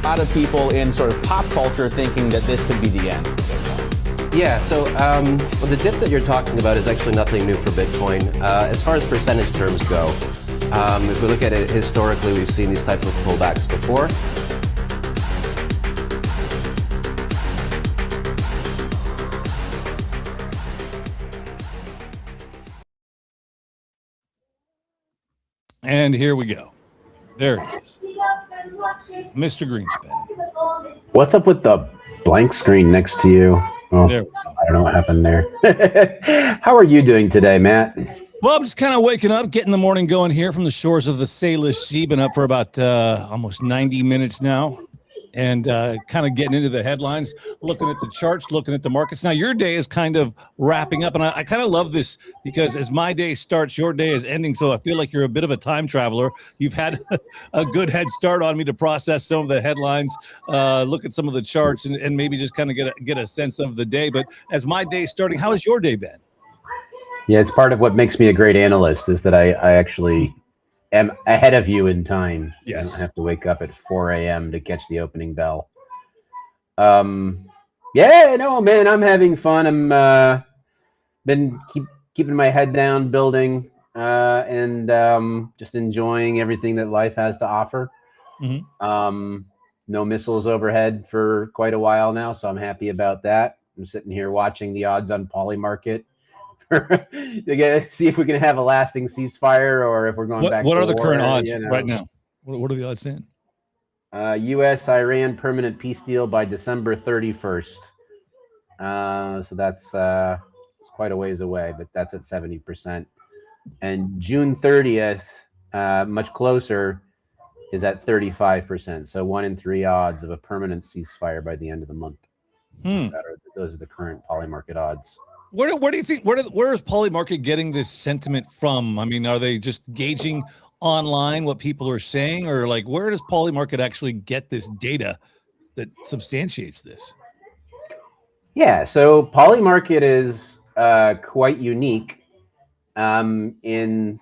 A lot of people in sort of pop culture thinking that this could be the end. Yeah, so well, the dip that you're talking about is actually nothing new for Bitcoin. As far as percentage terms go, if we look at it historically, we've seen these types of pullbacks before. And here we go. There he is. Mr. Greenspan. What's up with the blank screen next to you? Oh, There we go. I don't know what happened there. How are you doing today, Matt? Well, I'm just kind of waking up, getting the morning going here from the shores of the Salish Sea. Been up for about almost 90 minutes now, and kind of getting into the headlines, looking at the charts, looking at the markets. Now, your day is kind of wrapping up, and I kind of love this because as my day starts, your day is ending. So I feel like you're a bit of a time traveler. You've had a good head start on me to process some of the headlines, look at some of the charts, and maybe just kind of get a sense of the day. But as my day is starting, how has your day been? Yeah, it's part of what makes me a great analyst is that I actually am ahead of you in time. Yes. I don't have to wake up at 4 a.m. to catch the opening bell. Yeah, no, man, I'm having fun. I'm been keeping my head down, building, and just enjoying everything that life has to offer. Mm-hmm. No missiles overhead for quite a while now, so I'm happy about that. I'm sitting here watching the odds on Polymarket to see if we can have a lasting ceasefire or if we're going back. What to are the war, current odds you know. right now? What are the odds saying? U.S.-Iran permanent peace deal by December 31st. So that's it's quite a ways away, but that's at 70%. And June 30th, much closer, is at 35%. So 1 in 3 odds of a permanent ceasefire by the end of the month. Those are the current Polymarket odds. Where do you think where is Polymarket getting this sentiment from? I mean, are they just gauging online what people are saying, or like where does Polymarket actually get this data that substantiates this? Yeah, so Polymarket is quite unique. In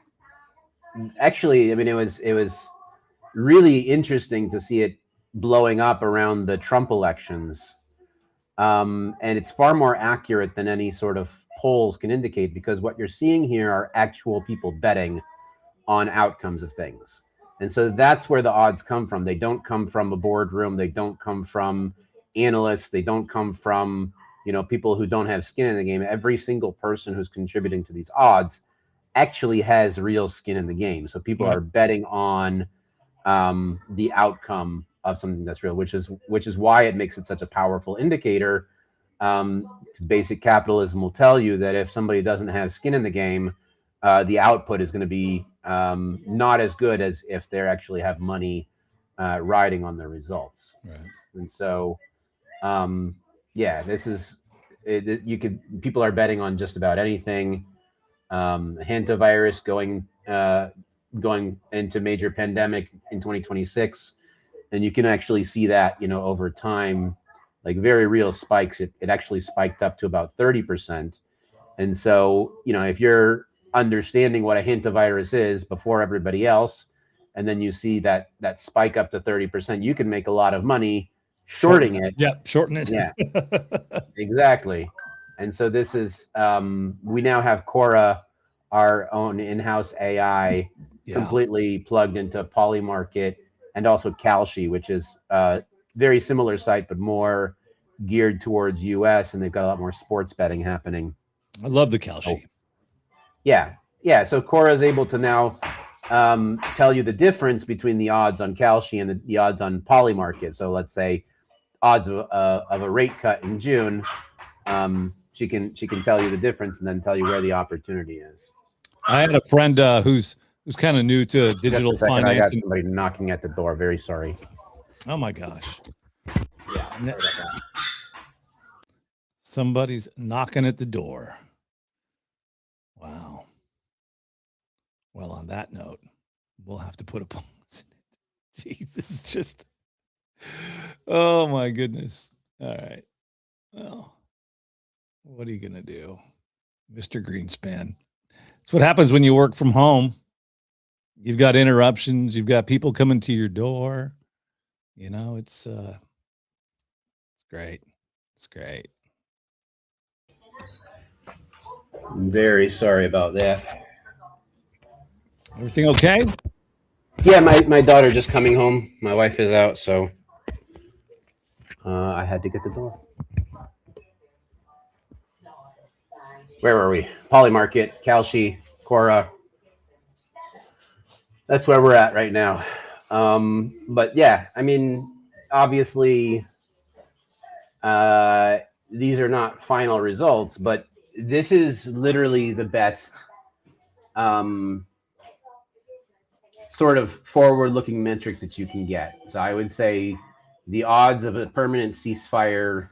actually, I mean, it was really interesting to see it blowing up around the Trump elections. And it's far more accurate than any sort of polls can indicate, because what you're seeing here are actual people betting on outcomes of things. And so that's where the odds come from. They don't come from a boardroom. They don't come from analysts. They don't come from, people who don't have skin in the game. Every single person who's contributing to these odds actually has real skin in the game. So people are betting on the outcome of something that's real, which is why it makes it such a powerful indicator. Basic capitalism will tell you that if somebody doesn't have skin in the game, the output is going to be not as good as if they actually have money riding on their results. Right. And so, this is people are betting on just about anything. Hantavirus going into major pandemic in 2026. And you can actually see that, over time, like very real spikes. It actually spiked up to about 30%. And so, if you're understanding what a hantavirus is before everybody else, and then you see that spike up to 30%, you can make a lot of money shorting it. Yeah, shorten it. Yeah, exactly. And so this is, we now have Cora, our own in-house AI, completely plugged into Polymarket, and also Kalshi, which is a very similar site, but more geared towards US, and they've got a lot more sports betting happening. I love the Kalshi. Yeah. So Cora is able to now tell you the difference between the odds on Kalshi and the odds on Polymarket. So let's say odds of a rate cut in June, she can tell you the difference and then tell you where the opportunity is. I had a friend who's kind of new to digital finance. I got somebody knocking at the door. Very sorry. Oh my gosh. Yeah. Sorry about that. Somebody's knocking at the door. Wow. Well, on that note, we'll have to put a pause in it. Jeez, this is just Oh my goodness. All right. Well, what are you gonna do, Mr. Greenspan? It's what happens when you work from home. You've got interruptions. You've got people coming to your door. You know, it's great. It's great. I'm very sorry about that. Everything okay? Yeah, my daughter just coming home. My wife is out, so I had to get the door. Where were we? Poly Market, Kalshi, Cora. That's where we're at right now. But yeah, I mean, obviously, these are not final results, but this is literally the best sort of forward-looking metric that you can get. So I would say the odds of a permanent ceasefire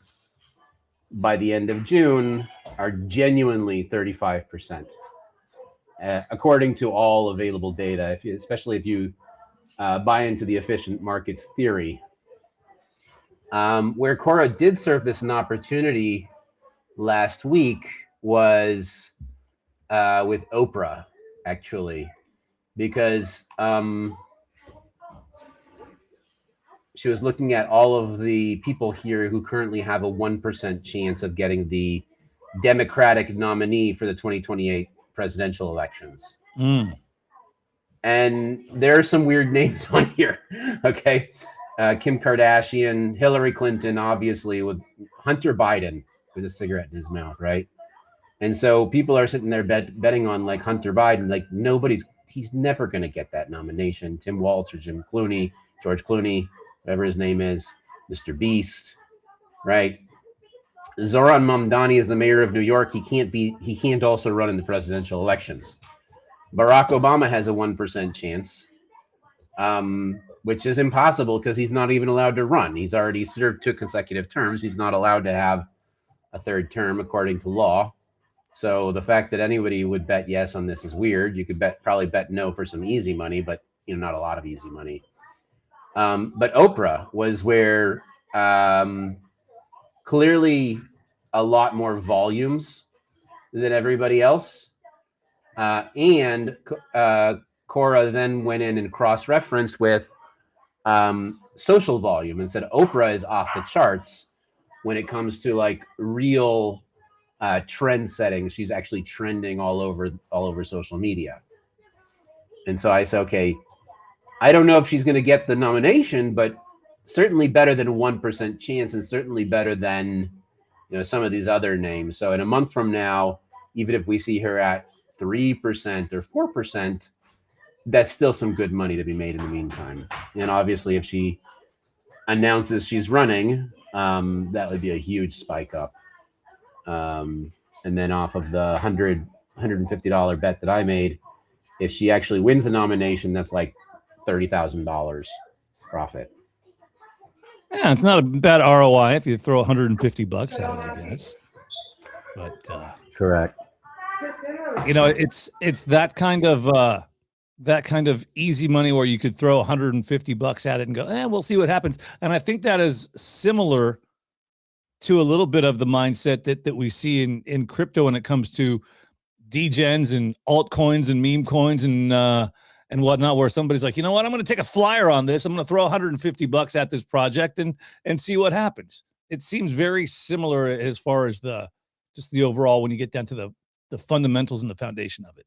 by the end of June are genuinely 35%, according to all available data, especially if you buy into the efficient markets theory. Where Cora did surface an opportunity last week was with Oprah, actually, because she was looking at all of the people here who currently have a 1% chance of getting the Democratic nominee for the 2028 presidential elections. And there are some weird names on here. Okay. Kim Kardashian, Hillary Clinton, obviously, with Hunter Biden with a cigarette in his mouth, right? And so people are sitting there betting on like Hunter Biden, like he's never going to get that nomination. Tim Walz or George Clooney, whatever his name is, Mr. Beast, right? Zoran Mamdani is the mayor of New York. He can't also run in the presidential elections. Barack Obama has a 1% chance, which is impossible because he's not even allowed to run. He's already served 2 consecutive terms. He's not allowed to have a 3rd term according to law. So the fact that anybody would bet yes on this is weird. You could probably bet no for some easy money, but not a lot of easy money. But Oprah was where clearly a lot more volumes than everybody else. And Cora then went in and cross-referenced with social volume and said Oprah is off the charts when it comes to like real trend setting. She's actually trending all over social media. And so I said, okay, I don't know if she's going to get the nomination, but certainly better than a 1% chance, and certainly better than some of these other names. So in a month from now, even if we see her at 3% or 4%, that's still some good money to be made in the meantime. And obviously, if she announces she's running, that would be a huge spike up. And then off of the $150 bet that I made, if she actually wins the nomination, that's like $30,000 profit. Yeah, it's not a bad ROI if you throw $150 at it, I guess. But correct. It's that kind of easy money where you could throw $150 at it and go, we'll see what happens. And I think that is similar to a little bit of the mindset that we see in crypto when it comes to degens and altcoins and meme coins and whatnot, where somebody's like, you know what, I'm going to take a flyer on this. I'm going to throw $150 at this project and see what happens. It seems very similar as far as the overall, when you get down to the fundamentals and the foundation of it.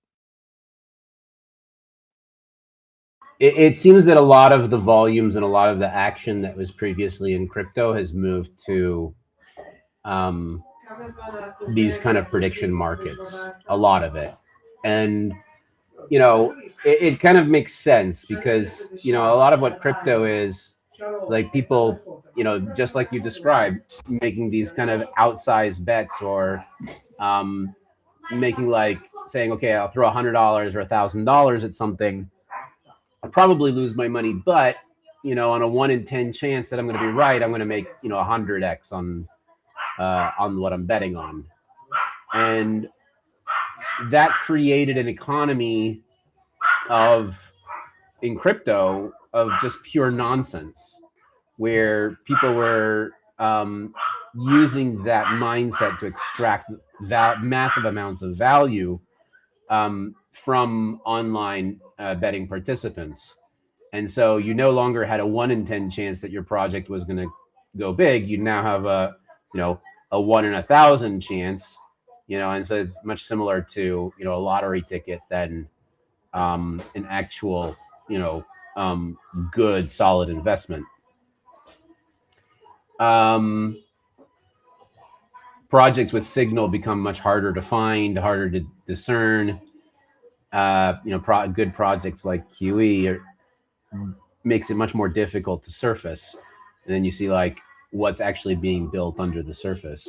It seems that a lot of the volumes and a lot of the action that was previously in crypto has moved to these kind of prediction markets, a lot of it. And, it kind of makes sense because, a lot of what crypto is, like people, just like you described, making these kind of outsized bets or making saying, okay, I'll throw $100 or $1,000 at something. I'll probably lose my money, but on a 1 in 10 chance that I'm going to be right, I'm going to make 100x on what I'm betting on, and that created an economy in crypto of just pure nonsense, where people were using that mindset to extract massive amounts of value from online betting participants. And so you no longer had a 1 in 10 chance that your project was going to go big. You now have a 1 in 1,000 chance, and so it's much similar to, a lottery ticket than an actual, good, solid investment. Projects with signal become much harder to find, harder to discern. Good projects like QE makes it much more difficult to surface. And then you see like what's actually being built under the surface.